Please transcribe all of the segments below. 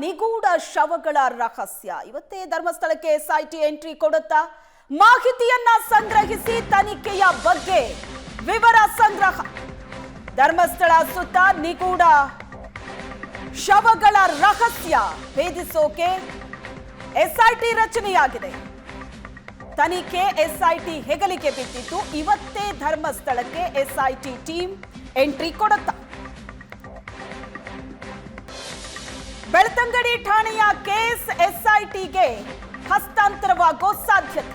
ನಿಗೂಢ ಶವಗಳ ರಹಸ್ಯ. ಇವತ್ತೇ ಧರ್ಮಸ್ಥಳಕ್ಕೆ ಎಸ್ಐಟಿ ಎಂಟ್ರಿ ಕೊಡುತ್ತಾ ಮಾಹಿತಿಯನ್ನ ಸಂಗ್ರಹಿಸಿ ತನಿಖೆಯ ಬಗ್ಗೆ ವಿವರ ಸಂಗ್ರಹ. ಧರ್ಮಸ್ಥಳ ಸುತ್ತ ನಿಗೂಢ ಶವಗಳ ರಹಸ್ಯ ಭೇದಿಸೋಕೆ ಎಸ್ಐಟಿ ರಚನೆಯಾಗಿದೆ. ತನಿಖೆ ಎಸ್ಐಟಿ ಹೆಗಲಿಗೆ ಬಿದ್ದಿದ್ದು ಇವತ್ತೇ ಧರ್ಮಸ್ಥಳಕ್ಕೆ ಎಸ್ಐಟಿ ಟೀಮ್ ಎಂಟ್ರಿ ಕೊಡುತ್ತಾ. ಬೆಳ್ತಂಗಡಿ ಠಾಣೆಯ ಕೇಸ್ ಎಸ್ಐಟಿಗೆ ಹಸ್ತಾಂತರವಾಗೋ ಸಾಧ್ಯತೆ.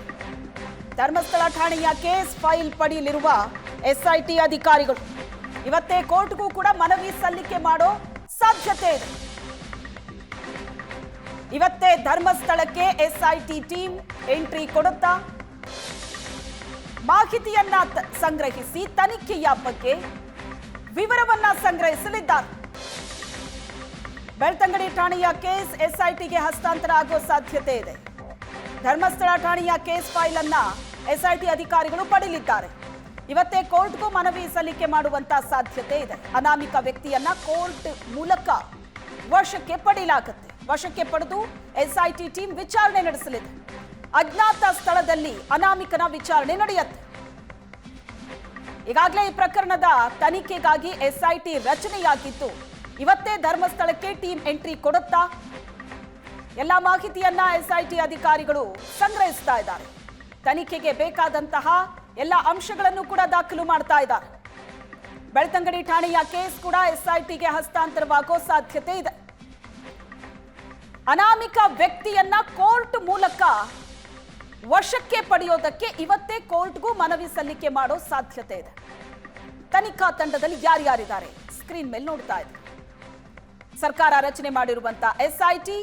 ಧರ್ಮಸ್ಥಳ ಠಾಣೆಯ ಕೇಸ್ ಫೈಲ್ ಪಡೆಯಲಿರುವ ಎಸ್ಐಟಿ ಅಧಿಕಾರಿಗಳು ಇವತ್ತೇ ಕೋರ್ಟ್ಗೂ ಕೂಡ ಮನವಿ ಸಲ್ಲಿಕೆ ಮಾಡೋ ಸಾಧ್ಯತೆ ಇದೆ. ಇವತ್ತೇ ಧರ್ಮಸ್ಥಳಕ್ಕೆ ಎಸ್ಐಟಿ ಟೀಮ್ ಎಂಟ್ರಿ ಕೊಡುತ್ತಾ ಮಾಹಿತಿಯನ್ನ ಸಂಗ್ರಹಿಸಿ ತನಿಖೆಯ ಬಗ್ಗೆ ವಿವರವನ್ನ ಸಂಗ್ರಹಿಸಲಿದ್ದಾರೆ. ಬೆಳ್ತಂಗಡಿ ಠಾಣೆಯ ಕೇಸ್ ಎಸ್ಐಟಿಗೆ ಹಸ್ತಾಂತರ ಆಗೋ ಸಾಧ್ಯತೆ ಇದೆ. ಧರ್ಮಸ್ಥಳ ಠಾಣೆಯ ಕೇಸ್ ಫೈಲ್ ಅನ್ನ ಎಸ್ಐಟಿ ಅಧಿಕಾರಿಗಳು ಪಡೆಯಲಿದ್ದಾರೆ. ಇವತ್ತೇ ಕೋರ್ಟ್ಗೂ ಮನವಿ ಸಲ್ಲಿಕೆ ಮಾಡುವಂತ ಸಾಧ್ಯತೆ ಇದೆ. ಅನಾಮಿಕ ವ್ಯಕ್ತಿಯನ್ನ ಕೋರ್ಟ್ ಮೂಲಕ ವಶಕ್ಕೆ ಪಡೆಯಲಾಗುತ್ತೆ. ವಶಕ್ಕೆ ಪಡೆದು ಎಸ್ಐಟಿ ಟೀಮ್ ವಿಚಾರಣೆ ನಡೆಸಲಿದೆ. ಅಜ್ಞಾತ ಸ್ಥಳದಲ್ಲಿ ಅನಾಮಿಕನ ವಿಚಾರಣೆ ನಡೆಯುತ್ತೆ. ಈಗಾಗಲೇ ಈ ಪ್ರಕರಣದ ತನಿಖೆಗಾಗಿ ಎಸ್ಐಟಿ ರಚನೆಯಾಗಿದ್ದು ಇವತ್ತೇ ಧರ್ಮಸ್ಥಳಕ್ಕೆ ಟೀಮ್ ಎಂಟ್ರಿ ಕೊಡುತ್ತಾ ಎಲ್ಲ ಮಾಹಿತಿಯನ್ನ ಎಸ್ಐಟಿ ಅಧಿಕಾರಿಗಳು ಸಂಗ್ರಹಿಸ್ತಾ ಇದ್ದಾರೆ. ತನಿಖೆಗೆ ಬೇಕಾದಂತಹ ಎಲ್ಲ ಅಂಶಗಳನ್ನು ಕೂಡ ದಾಖಲು ಮಾಡ್ತಾ ಇದ್ದಾರೆ. ಬೆಳ್ತಂಗಡಿ ಠಾಣೆಯ ಕೇಸ್ ಕೂಡ ಎಸ್ಐಟಿಗೆ ಹಸ್ತಾಂತರವಾಗೋ ಸಾಧ್ಯತೆ ಇದೆ. ಅನಾಮಿಕ ವ್ಯಕ್ತಿಯನ್ನ ಕೋರ್ಟ್ ಮೂಲಕ ವಶಕ್ಕೆ ಪಡೆಯೋದಕ್ಕೆ ಇವತ್ತೇ ಕೋರ್ಟ್ಗೂ ಮನವಿ ಸಲ್ಲಿಕೆ ಮಾಡೋ ಸಾಧ್ಯತೆ ಇದೆ. ತನಿಖಾ ತಂಡದಲ್ಲಿ ಯಾರ್ಯಾರಿದ್ದಾರೆ ಸ್ಕ್ರೀನ್ ಮೇಲೆ ನೋಡ್ತಾ ಇದೆ. ಸರ್ಕಾರ ರಚನೆ ಮಾಡಿರುವಂತ ಎಸ್ಐಟಿ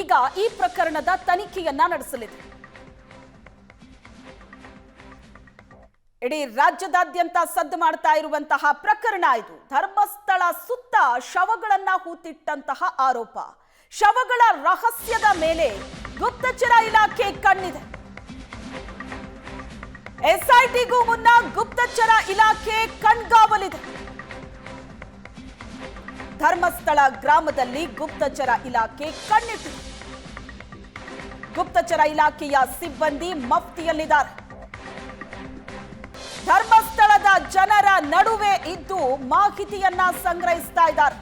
ಈಗ ಈ ಪ್ರಕರಣದ ತನಿಖೆಯನ್ನ ನಡೆಸಲಿದೆ. ಇಡೀ ರಾಜ್ಯದಾದ್ಯಂತ ಸದ್ದು ಮಾಡ್ತಾ ಇರುವಂತಹ ಪ್ರಕರಣ ಇದು. ಧರ್ಮಸ್ಥಳ ಸುತ್ತ ಶವಗಳನ್ನ ಹೂತಿಟ್ಟಂತಹ ಆರೋಪ. ಶವಗಳ ರಹಸ್ಯದ ಮೇಲೆ ಗುಪ್ತಚರ ಇಲಾಖೆ ಕಣ್ಣಿದೆ. ಎಸ್ಐಟಿಗೂ ಮುನ್ನ ಗುಪ್ತಚರ ಇಲಾಖೆ ಕಣ್ಗಾವಲಿದೆ. ಧರ್ಮಸ್ಥಳ ಗ್ರಾಮದಲ್ಲಿ ಗುಪ್ತಚರ ಇಲಾಖೆ ಕಣ್ಣಿಟ್ಟಿದೆ. ಗುಪ್ತಚರ ಇಲಾಖೆಯ ಸಿಬ್ಬಂದಿ ಮಫ್ತಿಯಲ್ಲಿದ್ದಾರೆ. ಧರ್ಮಸ್ಥಳದ ಜನರ ನಡುವೆ ಇದ್ದು ಮಾಹಿತಿಯನ್ನ ಸಂಗ್ರಹಿಸ್ತಾ ಇದ್ದಾರೆ.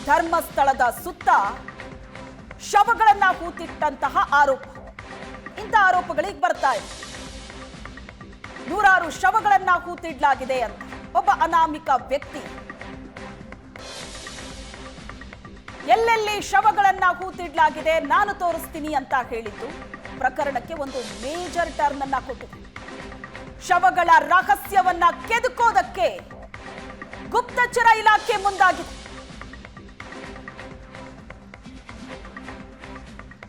ಧರ್ಮಸ್ಥಳದ ಸುತ್ತ ಶವಗಳನ್ನ ಹೂತಿಟ್ಟಂತಹ ಆರೋಪ. ಇಂಥ ಆರೋಪಗಳಿಗೆ ಬರ್ತಾ ಇದೆ. ನೂರಾರು ಶವಗಳನ್ನ ಹೂತಿಡ್ಲಾಗಿದೆ ಅಂತ ಒಬ್ಬ ಅನಾಮಿಕ ವ್ಯಕ್ತಿ ಎಲ್ಲೆಲ್ಲಿ ಶವಗಳನ್ನ ಹೂತಿಡ್ಲಾಗಿದೆ ನಾನು ತೋರಿಸ್ತೀನಿ ಅಂತ ಹೇಳಿದ್ದು ಪ್ರಕರಣಕ್ಕೆ ಒಂದು ಮೇಜರ್ ಟರ್ನ್ ಅನ್ನ ಕೊಟ್ಟಿದೆ. ಶವಗಳ ರಹಸ್ಯವನ್ನ ಕೆದಕೋದಕ್ಕೆ ಗುಪ್ತಚರ ಇಲಾಖೆ ಮುಂದಾಗಿದೆ.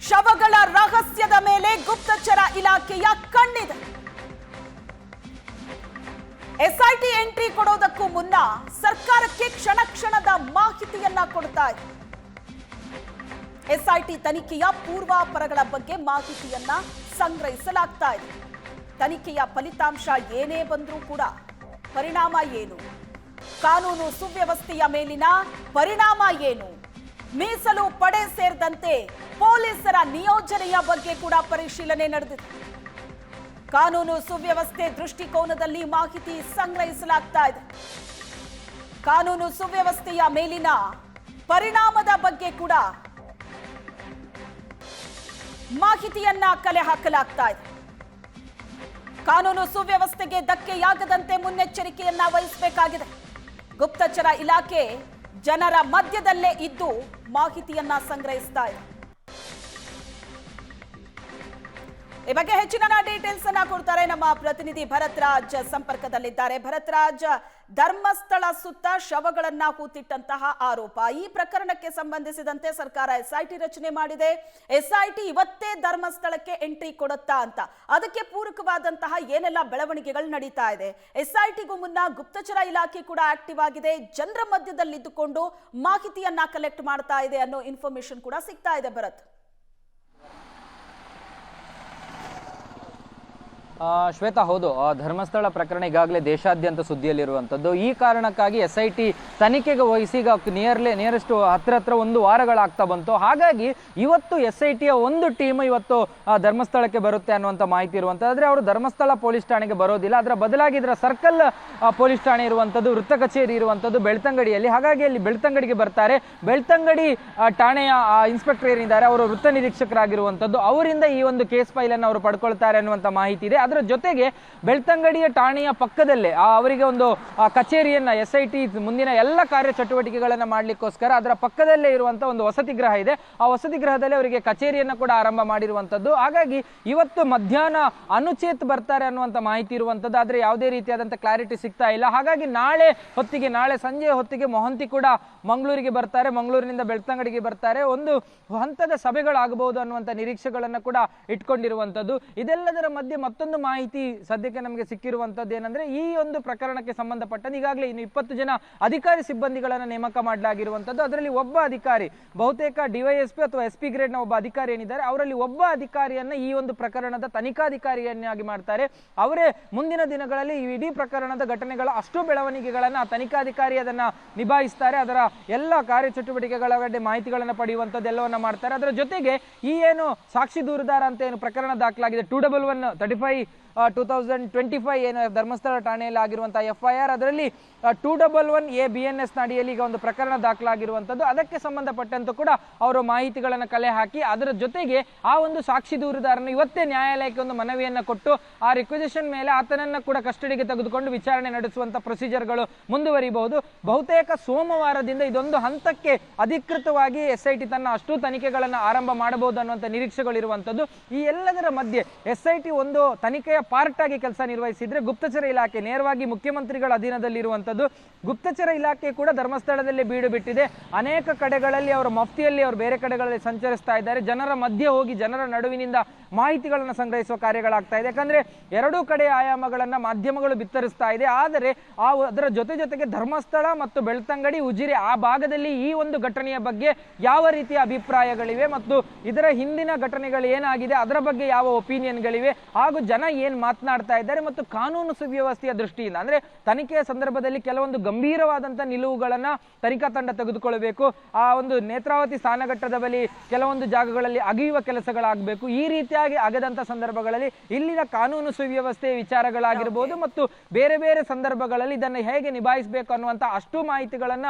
ಶವಗಳ ರಹಸ್ಯದ ಮೇಲೆ ಗುಪ್ತಚರ ಇಲಾಖೆಯ ಕಣ್ಣಿದೆ. ಎಸ್ಐಟಿ ಎಂಟ್ರಿ ಕೊಡೋದಕ್ಕೂ ಮುನ್ನ ಸರ್ಕಾರಕ್ಕೆ ಕ್ಷಣ ಕ್ಷಣದ ಮಾಹಿತಿಯನ್ನ ಕೊಡ್ತಾ ಇದೆ. ಎಸ್ಐಟಿ ತನಿಖೆಯ ಪೂರ್ವಾಪರಗಳ ಬಗ್ಗೆ ಮಾಹಿತಿಯನ್ನ ಸಂಗ್ರಹಿಸಲಾಗ್ತಾ ಇದೆ. ತನಿಖೆಯ ಫಲಿತಾಂಶ ಏನೇ ಬಂದರೂ ಕೂಡ ಪರಿಣಾಮ ಏನು, ಕಾನೂನು ಸುವ್ಯವಸ್ಥೆಯ ಮೇಲಿನ ಪರಿಣಾಮ ಏನು, ಮೀಸಲು ಪಡೆ ಸೇರಿದಂತೆ ಪೊಲೀಸರ ನಿಯೋಜನೆಯ ಬಗ್ಗೆ ಕೂಡ ಪರಿಶೀಲನೆ ನಡೆದಿದೆ. ಕಾನೂನು ಸುವ್ಯವಸ್ಥೆ ದೃಷ್ಟಿಕೋನದಲ್ಲಿ ಮಾಹಿತಿ ಸಂಗ್ರಹಿಸಲಾಗ್ತಾ ಇದೆ. ಕಾನೂನು ಸುವ್ಯವಸ್ಥೆಯ ಮೇಲಿನ ಪರಿಣಾಮದ ಬಗ್ಗೆ ಕೂಡ ಮಾಹಿತಿಯನ್ನ ಕಲೆ ಹಾಕಲಾಗ್ತಾ ಇದೆ. ಕಾನೂನು ಸುವ್ಯವಸ್ಥೆಗೆ ಧಕ್ಕೆಯಾಗದಂತೆ ಮುನ್ನೆಚ್ಚರಿಕೆಯನ್ನ ವಹಿಸಬೇಕಾಗಿದೆ. ಗುಪ್ತಚರ ಇಲಾಖೆ ಜನರ ಮಧ್ಯದಲ್ಲೇ ಇದ್ದು ಮಾಹಿತಿಯನ್ನ ಸಂಗ್ರಹಿಸ್ತಾ ಇದೆ. ಈ ಬಗ್ಗೆ ಹೆಚ್ಚಿನ ಡೀಟೇಲ್ಸ್ ಅನ್ನ ಕೊಡ್ತಾರೆ ನಮ್ಮ ಪ್ರತಿನಿಧಿ ಭರತ್ ರಾಜ್ ಸಂಪರ್ಕದಲ್ಲಿದ್ದಾರೆ. ಭರತ್ ರಾಜ್, ಧರ್ಮಸ್ಥಳ ಸುತ್ತ ಶವಗಳನ್ನ ಹೂತಿಟ್ಟಂತಹ ಆರೋಪ, ಈ ಪ್ರಕರಣಕ್ಕೆ ಸಂಬಂಧಿಸಿದಂತೆ ಸರ್ಕಾರ ಎಸ್ಐಟಿ ರಚನೆ ಮಾಡಿದೆ. ಎಸ್ಐಟಿ ಇವತ್ತೇ ಧರ್ಮಸ್ಥಳಕ್ಕೆ ಎಂಟ್ರಿ ಕೊಡುತ್ತಾ ಅಂತ, ಅದಕ್ಕೆ ಪೂರಕವಾದಂತಹ ಏನೆಲ್ಲ ಬೆಳವಣಿಗೆಗಳು ನಡೀತಾ ಇದೆ? ಎಸ್ಐಟಿಗೂ ಮುನ್ನ ಗುಪ್ತಚರ ಇಲಾಖೆ ಕೂಡ ಆಕ್ಟಿವ್ ಆಗಿದೆ. ಜನರ ಮಧ್ಯದಲ್ಲಿದ್ದುಕೊಂಡು ಮಾಹಿತಿಯನ್ನ ಕಲೆಕ್ಟ್ ಮಾಡ್ತಾ ಇದೆ ಅನ್ನೋ ಇನ್ಫಾರ್ಮೇಶನ್ ಕೂಡ ಸಿಗ್ತಾ ಇದೆ. ಭರತ್, ಶ್ವೇತಾ, ಹೌದು. ಧರ್ಮಸ್ಥಳ ಪ್ರಕರಣ ಈಗಾಗಲೇ ದೇಶಾದ್ಯಂತ ಸುದ್ದಿಯಲ್ಲಿರುವಂಥದ್ದು. ಈ ಕಾರಣಕ್ಕಾಗಿ SIT ತನಿಖೆಗೆ ವಹಿಸಿ ಈಗ ನಿಯರೆಸ್ಟ್ ಹತ್ರ 1 ವಾರಗಳಾಗ್ತಾ ಬಂತು. ಹಾಗಾಗಿ ಇವತ್ತು SITಯ ಒಂದು ಟೀಮ್ ಇವತ್ತು ಧರ್ಮಸ್ಥಳಕ್ಕೆ ಬರುತ್ತೆ ಅನ್ನುವಂಥ ಮಾಹಿತಿ ಇರುವಂಥದ್ದು. ಆದರೆ ಅವರು ಧರ್ಮಸ್ಥಳ ಪೊಲೀಸ್ ಠಾಣೆಗೆ ಬರೋದಿಲ್ಲ, ಅದರ ಬದಲಾಗಿ ಇದರ ಸರ್ಕಲ್ ಪೊಲೀಸ್ ಠಾಣೆ ಇರುವಂಥದ್ದು, ವೃತ್ತ ಕಚೇರಿ ಇರುವಂಥದ್ದು ಬೆಳ್ತಂಗಡಿಯಲ್ಲಿ. ಹಾಗಾಗಿ ಅಲ್ಲಿ ಬೆಳ್ತಂಗಡಿಗೆ ಬರ್ತಾರೆ. ಬೆಳ್ತಂಗಡಿ ಠಾಣೆಯ ಇನ್ಸ್ಪೆಕ್ಟರ್ ಏನಿದ್ದಾರೆ ಅವರು ವೃತ್ತ ನಿರೀಕ್ಷಕರಾಗಿರುವಂಥದ್ದು, ಅವರಿಂದ ಈ ಒಂದು ಕೇಸ್ ಫೈಲನ್ನು ಅವರು ಪಡ್ಕೊಳ್ತಾರೆ ಅನ್ನುವಂಥ ಮಾಹಿತಿ ಇದೆ. ಅದರ ಜೊತೆಗೆ ಬೆಳ್ತಂಗಡಿಯ ಠಾಣೆಯ ಪಕ್ಕದಲ್ಲೇ ಅವರಿಗೆ ಒಂದು ಕಚೇರಿಯನ್ನ SIT ಮುಂದಿನ ಎಲ್ಲ ಕಾರ್ಯಚಟುವಟಿಕೆಗಳನ್ನು ಮಾಡಲಿಕ್ಕೋಸ್ಕರ ಅದರ ಪಕ್ಕದಲ್ಲೇ ಇರುವಂಥ ಒಂದು ವಸತಿ ಗೃಹ ಇದೆ. ಆ ವಸತಿ ಗೃಹದಲ್ಲಿ ಅವರಿಗೆ ಕಚೇರಿಯನ್ನು ಕೂಡ ಆರಂಭ ಮಾಡಿರುವಂಥದ್ದು. ಹಾಗಾಗಿ ಇವತ್ತು ಮಧ್ಯಾಹ್ನ ಅನುಚೇತ್ ಬರ್ತಾರೆ ಅನ್ನುವಂಥ ಮಾಹಿತಿ ಇರುವಂಥದ್ದು. ಆದರೆ ಯಾವುದೇ ರೀತಿಯಾದಂಥ ಕ್ಲಾರಿಟಿ ಸಿಗ್ತಾ ಇಲ್ಲ. ಹಾಗಾಗಿ ನಾಳೆ ಸಂಜೆ ಹೊತ್ತಿಗೆ ಮೊಹಂತಿ ಕೂಡ ಮಂಗಳೂರಿಗೆ ಬರ್ತಾರೆ, ಮಂಗಳೂರಿನಿಂದ ಬೆಳ್ತಂಗಡಿಗೆ ಬರ್ತಾರೆ. ಒಂದು ಹಂತದ ಸಭೆಗಳಾಗಬಹುದು ಅನ್ನುವಂಥ ನಿರೀಕ್ಷೆಗಳನ್ನು ಕೂಡ ಇಟ್ಕೊಂಡಿರುವಂಥದ್ದು. ಇದೆಲ್ಲದರ ಮಧ್ಯೆ ಮತ್ತೊಂದು ಮಾಹಿತಿ ಸದ್ಯಕ್ಕೆ ನಮಗೆ ಸಿಕ್ಕಿರುವಂತದ್ದು ಏನಂದ್ರೆ, ಈ ಒಂದು ಪ್ರಕರಣಕ್ಕೆ ಸಂಬಂಧಪಟ್ಟಂತೆ ಈಗಾಗಲೇ ಇನ್ನು 20 ಜನ ಅಧಿಕಾರಿ ಸಿಬ್ಬಂದಿಗಳನ್ನು ನೇಮಕ ಮಾಡಲಾಗಿರುವಂತದ್ದು. ಅದರಲ್ಲಿ ಒಬ್ಬ ಅಧಿಕಾರಿ, ಬಹುತೇಕ DYSP ಅಥವಾ SP ಗ್ರೇಡ್ನ ಒಬ್ಬ ಅಧಿಕಾರಿ ಏನಿದ್ದಾರೆ ಅವರಲ್ಲಿ ಒಬ್ಬ ಅಧಿಕಾರಿಯನ್ನ ಈ ಒಂದು ಪ್ರಕರಣದ ತನಿಖಾಧಿಕಾರಿಯನ್ನಾಗಿ ಮಾಡ್ತಾರೆ. ಅವರೇ ಮುಂದಿನ ದಿನಗಳಲ್ಲಿ ಈ ಇಡೀ ಪ್ರಕರಣದ ಘಟನೆಗಳ ಅಷ್ಟು ಬೆಳವಣಿಗೆಗಳನ್ನ ತನಿಖಾಧಿಕಾರಿ ಅದನ್ನ ನಿಭಾಯಿಸ್ತಾರೆ. ಅದರ ಎಲ್ಲ ಕಾರ್ಯಚಟುವಟಿಕೆಗಳ ಬಗ್ಗೆ ಮಾಹಿತಿಗಳನ್ನು ಪಡೆಯುವಂಥದ್ದು ಎಲ್ಲವನ್ನ ಮಾಡ್ತಾರೆ. ಅದರ ಜೊತೆಗೆ ಈ ಏನು ಸಾಕ್ಷಿ ದೂರುದಾರ ಅಂತ ಏನು ಪ್ರಕರಣ ದಾಖಲಾಗಿದೆ 211/35/2025 ಏನು ಧರ್ಮಸ್ಥಳ ಠಾಣೆಯಲ್ಲಿ ಆಗಿರುವಂತಹ FIR, ಅದರಲ್ಲಿ 211A BNS ನಡಿಯಲ್ಲಿ ಈಗ ಒಂದು ಪ್ರಕರಣ ದಾಖಲಾಗಿರುವಂಥದ್ದು. ಅದಕ್ಕೆ ಸಂಬಂಧಪಟ್ಟಂತೆ ಕೂಡ ಅವರು ಮಾಹಿತಿಗಳನ್ನು ಕಲೆ ಹಾಕಿ ಅದರ ಜೊತೆಗೆ ಆ ಒಂದು ಸಾಕ್ಷಿ ದೂರುದಾರನು ಇವತ್ತೇ ನ್ಯಾಯಾಲಯಕ್ಕೆ ಒಂದು ಮನವಿಯನ್ನು ಕೊಟ್ಟು ಆ ರಿಕ್ವೆಸಿಷನ್ ಮೇಲೆ ಆತನನ್ನು ಕೂಡ ಕಸ್ಟಡಿಗೆ ತೆಗೆದುಕೊಂಡು ವಿಚಾರಣೆ ನಡೆಸುವಂತ ಪ್ರೊಸೀಜರ್ಗಳು ಮುಂದುವರಿಬಹುದು. ಬಹುತೇಕ ಸೋಮವಾರದಿಂದ ಇದೊಂದು ಹಂತಕ್ಕೆ ಅಧಿಕೃತವಾಗಿ SIT ತನ್ನ ಅಷ್ಟು ತನಿಖೆಗಳನ್ನು ಆರಂಭ ಮಾಡಬಹುದು ಅನ್ನುವಂಥ ನಿರೀಕ್ಷೆಗಳಿರುವಂಥದ್ದು. ಈ ಎಲ್ಲದರ ಮಧ್ಯೆ SIT ಒಂದು ತನಿಖೆಯ ಪಾರ್ಟ್ ಆಗಿ ಕೆಲಸ ನಿರ್ವಹಿಸಿದ್ರೆ ಗುಪ್ತಚರ ಇಲಾಖೆ ನೇರವಾಗಿ ಮುಖ್ಯಮಂತ್ರಿಗಳ ಅಧೀನದಲ್ಲಿರುವಂಥದ್ದು. ಗುಪ್ತಚರ ಇಲಾಖೆ ಕೂಡ ಧರ್ಮಸ್ಥಳದಲ್ಲಿ ಬೀಡು ಬಿಟ್ಟಿದೆ. ಅನೇಕ ಕಡೆಗಳಲ್ಲಿ ಅವರ ಮಫ್ತಿಯಲ್ಲಿ ಅವರು ಬೇರೆ ಕಡೆಗಳಲ್ಲಿ ಸಂಚರಿಸ್ತಾ ಇದ್ದಾರೆ. ಜನರ ಮಧ್ಯೆ ಹೋಗಿ ಜನರ ನಡುವಿನಿಂದ ಮಾಹಿತಿಗಳನ್ನು ಸಂಗ್ರಹಿಸುವ ಕಾರ್ಯಗಳಾಗ್ತಾ ಇದೆ. ಯಾಕಂದ್ರೆ ಎರಡೂ ಕಡೆ ಆಯಾಮಗಳನ್ನ ಮಾಧ್ಯಮಗಳು ಬಿತ್ತರಿಸ್ತಾ ಇದೆ. ಆದರೆ ಅದರ ಜೊತೆಗೆ ಧರ್ಮಸ್ಥಳ ಮತ್ತು ಬೆಳ್ತಂಗಡಿ, ಉಜಿರೆ ಆ ಭಾಗದಲ್ಲಿ ಈ ಒಂದು ಘಟನೆಯ ಬಗ್ಗೆ ಯಾವ ರೀತಿಯ ಅಭಿಪ್ರಾಯಗಳಿವೆ ಮತ್ತು ಇದರ ಹಿಂದಿನ ಘಟನೆಗಳು ಏನಾಗಿದೆ ಅದರ ಬಗ್ಗೆ ಯಾವ ಒಪಿನಿಯನ್ಗಳಿವೆ ಹಾಗೂ ಜನ ಏನ್ ಮಾತನಾಡ್ತಾ ಇದ್ದಾರೆ ಮತ್ತು ಕಾನೂನು ಸುವ್ಯವಸ್ಥೆಯ ದೃಷ್ಟಿಯಿಂದ ಅಂದ್ರೆ ತನಿಖೆಯ ಸಂದರ್ಭದಲ್ಲಿ ಕೆಲವೊಂದು ಗಂಭೀರವಾದಂತಹ ನಿಲುವುಗಳನ್ನ ತನಿಖಾ ತಂಡ ತೆಗೆದುಕೊಳ್ಳಬೇಕು. ಆ ಒಂದು ನೇತ್ರಾವತಿ ಸ್ಥಾನಘಟ್ಟದ ಬಳಿ ಕೆಲವೊಂದು ಜಾಗಗಳಲ್ಲಿ ಅಗೆಯುವ ಕೆಲಸಗಳಾಗಬೇಕು. ಈ ರೀತಿಯಾಗಿ ಆಗದಂತ ಸಂದರ್ಭಗಳಲ್ಲಿ ಇಲ್ಲಿನ ಕಾನೂನು ಸುವ್ಯವಸ್ಥೆಯ ವಿಚಾರಗಳಾಗಿರ್ಬೋದು ಮತ್ತು ಬೇರೆ ಬೇರೆ ಸಂದರ್ಭಗಳಲ್ಲಿ ಇದನ್ನು ಹೇಗೆ ನಿಭಾಯಿಸಬೇಕು ಅನ್ನುವಂತ ಅಷ್ಟು ಮಾಹಿತಿಗಳನ್ನ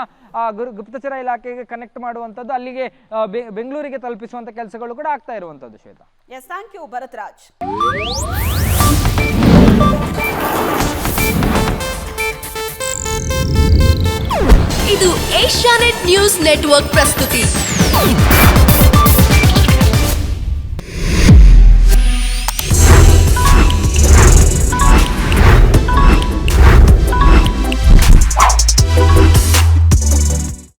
ಗುಪ್ತಚರ ಇಲಾಖೆಗೆ ಕನೆಕ್ಟ್ ಮಾಡುವಂತದ್ದು, ಅಲ್ಲಿಗೆ ಬೆಂಗಳೂರಿಗೆ ತಲುಪಿಸುವಂತ ಕೆಲಸಗಳು ಕೂಡ ಆಗ್ತಾ ಇರುವಂತದ್ದು. Shweta, yes, thank you Bharathraj. ಇದು ಏಷ್ಯಾನೆಟ್ ನ್ಯೂಸ್ ನೆಟ್ವರ್ಕ್ ಪ್ರಸ್ತುತಿ.